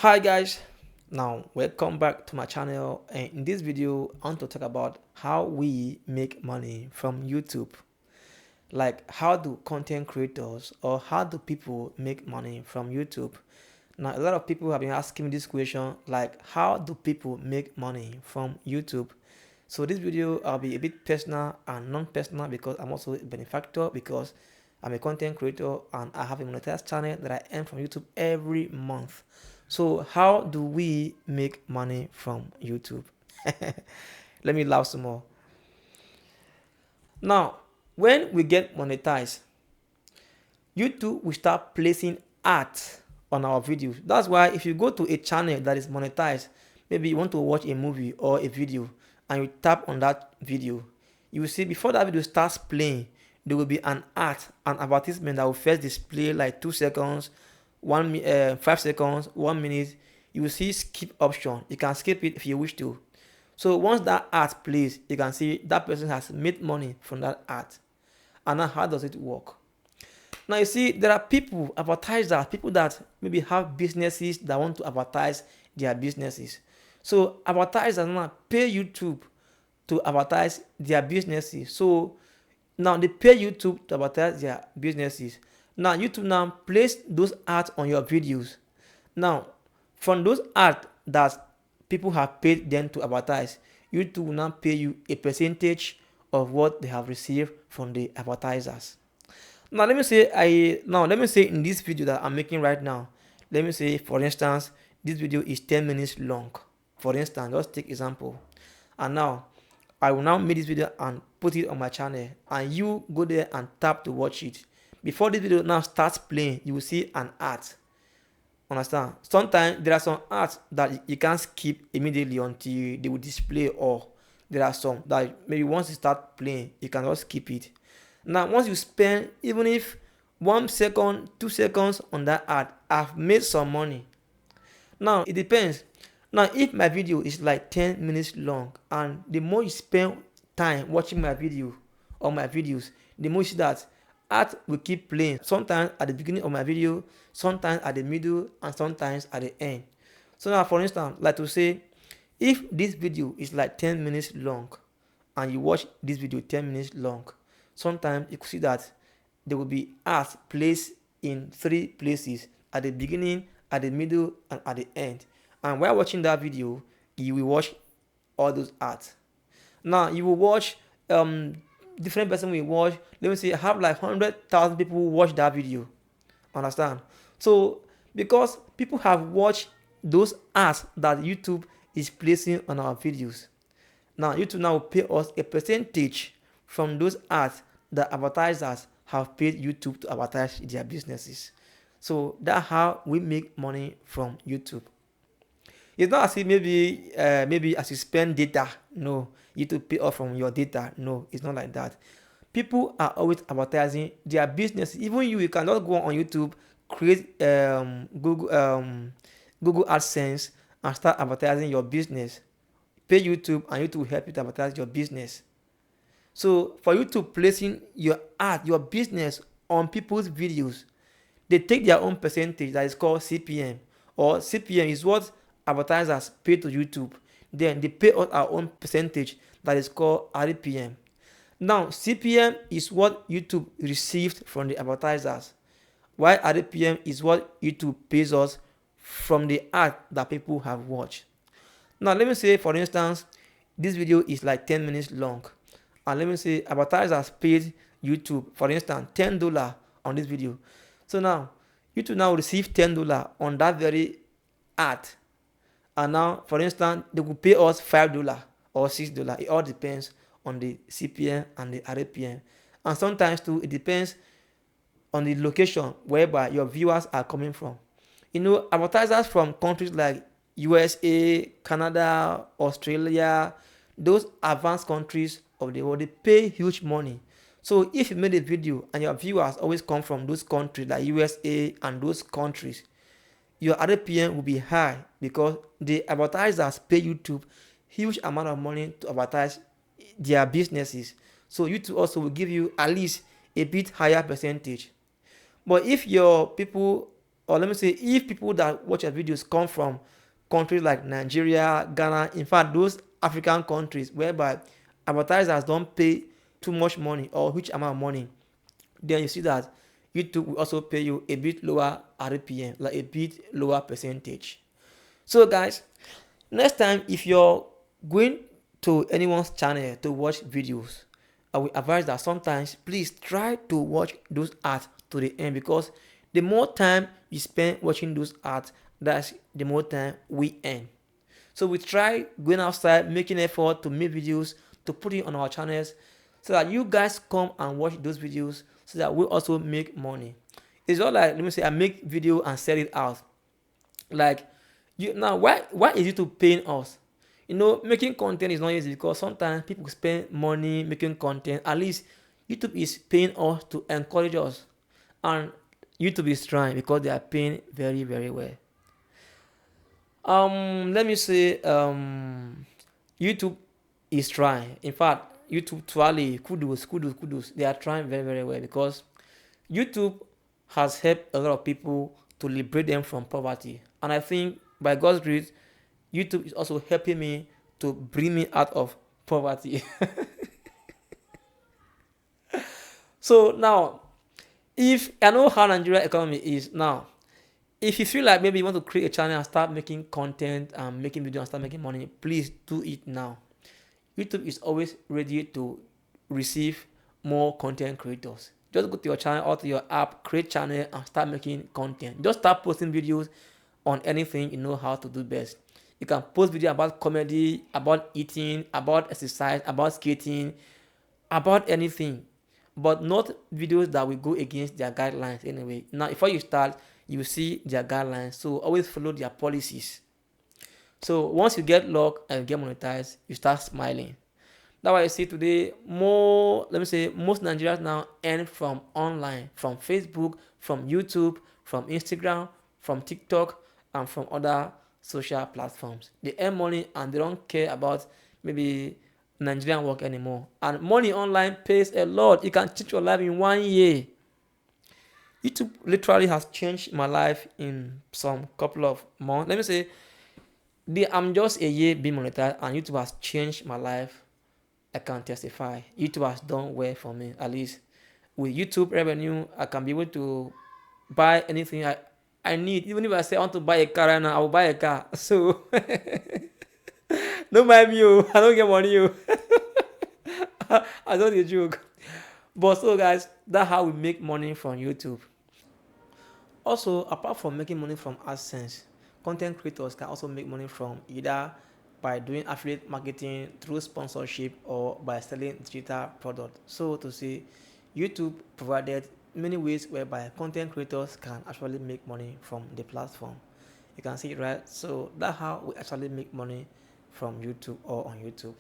Hi guys, now welcome back to my channel, and in this video I want to talk about how we make money from YouTube. Like, how do content creators or how do people make money from YouTube? Now a lot of people have been asking me this question, like, how do people make money from YouTube? So this video I'll be a bit personal and non-personal because I'm also a benefactor, because I'm a content creator and I have a monetized channel that I earn from YouTube every month. So how do we make money from YouTube? Let me laugh some more. Now, when we get monetized, YouTube will start placing ads on our videos. That's why if you go to a channel that is monetized, maybe you want to watch a movie or a video and you tap on that video, you will see before that video starts playing, there will be an ad, an advertisement that will first display like 2 seconds, 5 seconds, 1 minute. You will see skip option. You can skip it if you wish to. So once that ad plays, you can see that person has made money from that ad. And now how does it work? Now you see, there are people, advertisers, people that maybe have businesses that want to advertise their businesses. So advertisers now pay YouTube to advertise their businesses. So now they pay YouTube to advertise their businesses. Now YouTube now place those ads on your videos. Now from those ads that people have paid them to advertise, YouTube will now pay you a percentage of what they have received from the advertisers. Now let me say in this video that I'm making right now, let me say for instance this video is 10 minutes long. For instance, just take example. And now I will now make this video and put it on my channel, and you go there and tap to watch it. Before this video now starts playing, you will see an ad. Understand? Sometimes there are some ads that you can't skip immediately until they will display, or there are some that maybe once you start playing you can just skip it. Now once you spend even if 1 second, 2 seconds on that ad, I've made some money. Now it depends. Now if my video is like 10 minutes long, and the more you spend time watching my video or my videos, the more you see that ads will keep playing, sometimes at the beginning of my video, sometimes at the middle, and sometimes at the end. So now for instance, like to say, if this video is like 10 minutes long and you watch this video 10 minutes long, sometimes you could see that there will be ads placed in 3 places: at the beginning, at the middle, and at the end. And while watching that video, you will watch all those ads. Now you will watch different person will watch. Let me say I have like 100,000 people who watch that video. Understand? So because people have watched those ads that YouTube is placing on our videos, now YouTube now will pay us a percentage from those ads that advertisers have paid YouTube to advertise their businesses. So that's how we make money from YouTube. It's not as if maybe as you spend data, no, YouTube pay off from your data. No, it's not like that. People are always advertising their business. Even you cannot go on YouTube, create Google AdSense and start advertising your business. Pay YouTube and YouTube will help you to advertise your business. So for YouTube placing your ad, your business on people's videos, they take their own percentage that is called CPM, or CPM is what advertisers pay to YouTube. Then they pay us our own percentage that is called RPM. Now CPM is what YouTube received from the advertisers, while RPM is what YouTube pays us from the ad that people have watched. Now let me say for instance this video is like 10 minutes long, and let me say advertisers paid YouTube for instance $10 on this video. So now YouTube now receive $10 on that very ad, and now for instance they will pay us $5 or $6. It all depends on the CPM and the RPM, and sometimes too it depends on the location whereby your viewers are coming from. You know, advertisers from countries like USA, Canada, Australia, those advanced countries of the world, they pay huge money. So if you made a video and your viewers always come from those countries like USA and those countries, your RPM will be high because the advertisers pay YouTube huge amount of money to advertise their businesses. So YouTube also will give you at least a bit higher percentage. But if your people or let me say, if people that watch your videos come from countries like Nigeria, Ghana, in fact those African countries whereby advertisers don't pay too much money or huge amount of money, then you see that YouTube will also pay you a bit lower RPM, like a bit lower percentage. So guys, next time if you're going to anyone's channel to watch videos, I will advise that sometimes please try to watch those ads to the end, because the more time you spend watching those ads, that's the more time we earn. So we try going outside, making effort to make videos, to put it on our channels, so that you guys come and watch those videos, so that we also make money. It's not like, let me say, I make video and sell it out. Like, you now, why is YouTube paying us? Making content is not easy, because sometimes people spend money making content. At least YouTube is paying us to encourage us, and YouTube is trying because they are paying very, very well. Let me say, YouTube is trying. In fact, YouTube truly kudos. They are trying very, very well, because YouTube has helped a lot of people to liberate them from poverty, and I think by God's grace, YouTube is also helping me to bring me out of poverty. So now, if I know how Nigeria economy is now, if you feel like maybe you want to create a channel and start making content and making videos and start making money, please do it now. YouTube is always ready to receive more content creators. Just go to your channel or to your app, create channel and start making content. Just start posting videos on anything you know how to do best. You can post video about comedy, about eating, about exercise, about skating, about anything, but not videos that will go against their guidelines anyway. Now, before you start, you will see their guidelines, so always follow their policies. So once you get luck and get monetized, you start smiling. That's why you see today, let me say, most Nigerians now earn from online, from Facebook, from YouTube, from Instagram, from TikTok, and from other social platforms. They earn money and they don't care about maybe Nigerian work anymore. And money online pays a lot. It can change your life in 1 year. YouTube literally has changed my life in some couple of months. Let me say, I'm just a year being monetized, and YouTube has changed my life. I can testify. YouTube has done well for me. At least with YouTube revenue, I can be able to buy anything I need. Even if I say I want to buy a car right now, I will buy a car. So don't mind me, I don't get money. I don't a joke. But so guys, that's how we make money from YouTube. Also, apart from making money from AdSense, content creators can also make money from either by doing affiliate marketing, through sponsorship, or by selling digital product. So to say, YouTube provided many ways whereby content creators can actually make money from the platform. You can see it, right? So that's how we actually make money from YouTube or on YouTube.